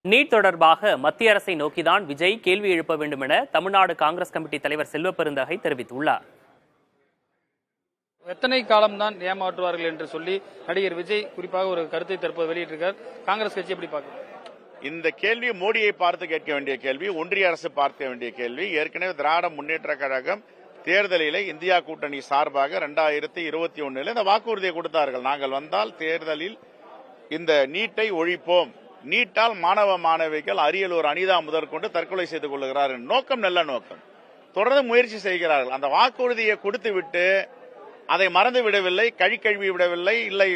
NEET தொடர்பாக மத்திய அரசை நோக்கிதான் விஜய் கேள்வி எழுப்ப வேண்டும் என தமிழ்நாடு காங்கிரஸ் கமிட்டி தலைவர் செல்வ பெருந்தகை தெரிவித்துள்ளார். எத்தனை காலம்தான் ஏமாற்றுவார்கள் என்று சொல்லி நடிகர் விஜய் குறிப்பாக ஒரு கருத்தை தற்போது வெளியிட்டிருக்கார். காங்கிரஸ் கட்சி எப்படி பார்க்க? இந்த கேள்வி மோடியை பார்த்து கேட்க வேண்டிய கேள்வி, ஒன்றிய அரசு பார்க்க வேண்டிய கேள்வி. ஏற்கனவே திராவிட முன்னேற்ற கழகம் தேர்தலில் இந்தியா கூட்டணி சார்பாக 2021 இந்த வாக்குறுதியை கொடுத்தார்கள். நாங்கள் வந்தால் தேர்தலில் இந்த நீட்டை ஒழிப்போம், நீட்டால் மாணவ மாணவிகள் அரியலூர் அனிதா முதற்கொண்டு தற்கொலை செய்து கொள்ளுகிறார். நோக்கம் நல்ல நோக்கம், தொடர்ந்து முயற்சி செய்கிறார்கள். அந்த வாக்குறுதியை கொடுத்து விட்டு அதை மறந்து விடவில்லை, கழுவி விடவில்லை, இல்லை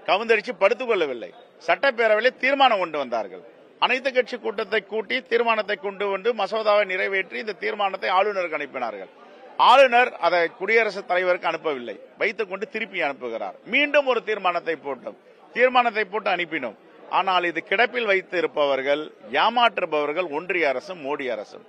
கவுந்தரிச்சு படுத்துக் கொள்ளவில்லை. சட்டப்பேரவையில் தீர்மானம் கொண்டு வந்தார்கள். அனைத்து கட்சி கூட்டத்தை கூட்டி தீர்மானத்தை கொண்டு வந்து மசோதாவை நிறைவேற்றி இந்த தீர்மானத்தை ஆளுநருக்கு அனுப்பினார்கள். ஆளுநர் அதை குடியரசுத் தலைவருக்கு அனுப்பவில்லை, வைத்துக் கொண்டு திருப்பி அனுப்புகிறார். மீண்டும் ஒரு தீர்மானத்தை போட்டு அனுப்பினோம். ஆனால் இது கிடப்பில் வைத்து இருப்பவர்கள், ஏமாற்றுபவர்கள் ஒன்றிய அரசும் மோடி அரசும்.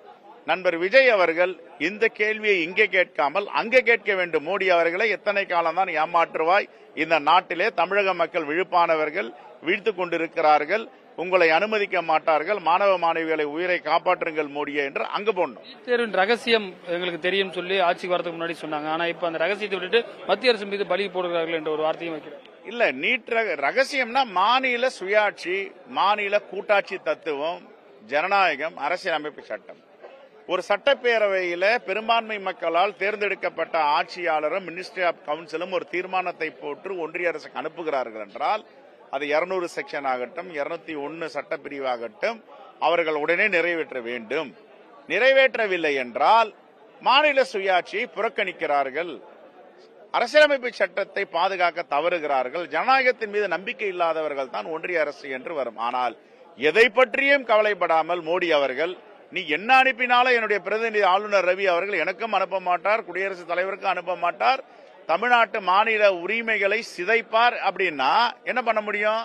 நண்பர் விஜய் அவர்கள் இந்த கேள்வியை இங்கே கேட்காமல் அங்கே கேட்க வேண்டும். மோடி அவர்களை எத்தனை காலம்தான் ஏமாற்றுவாய்? இந்த நாட்டிலே தமிழக மக்கள் விழுப்பானவர்கள் வீழ்த்துக் கொண்டிருக்கிறார்கள், உங்களை அனுமதிக்க மாட்டார்கள், மாணவ மாணவிகளை உயிரை காப்பாற்றுங்கள் மோடியே என்று அங்கு போனோம். தேர்வின் ரகசியம் எங்களுக்கு தெரியும் சொல்லி ஆட்சிக்கு வரதுக்கு முன்னாடி சொன்னாங்க. ஆனா இப்ப அந்த ரகசியத்தை விட்டுட்டு மத்திய அரசு மீது பலி போடுகிறார்கள் என்ற ஒரு வார்த்தையும் வைக்கிறேன். இல்ல, நீட் ரகசியம்னா மாநில சுயாட்சி, மாநில கூட்டாட்சி தத்துவம், ஜனநாயகம், அரசியலமைப்பு சட்டம். ஒரு சட்டப்பேரவையில பெரும்பான்மை மக்களால் தேர்ந்தெடுக்கப்பட்ட ஆட்சியாளரும் மினிஸ்ட்ரி ஆஃப் கவுன்சிலும் ஒரு தீர்மானத்தை போட்டு ஒன்றிய அரசுக்கு அனுப்புகிறார்கள் என்றால் அது 200 செக்ஷன் ஆகட்டும், 201 சட்டப்பிரிவாகட்டும், அவர்கள் உடனே நிறைவேற்ற வேண்டும். நிறைவேற்றவில்லை என்றால் மாநில சுயாட்சியை புறக்கணிக்கிறார்கள், அரசியலமைப்பு சட்டத்தை பாதுகாக்க தவறுகிறார்கள். ஜனநாயகத்தின் மீது நம்பிக்கை இல்லாதவர்கள் தான் ஒன்றிய அரசு என்று வரும். ஆனால் எதை பற்றியும் கவலைப்படாமல் மோடி அவர்கள், நீ என்ன அனுப்பினாலும் என்னுடைய பிரதிநிதி ஆளுநர் ரவி அவர்கள் எனக்கும் அனுப்ப மாட்டார், குடியரசுத் தலைவருக்கும் அனுப்ப மாட்டார், தமிழ்நாட்டு மாநில உரிமைகளை சிதைப்பார் அப்படின்னா என்ன பண்ண முடியும்?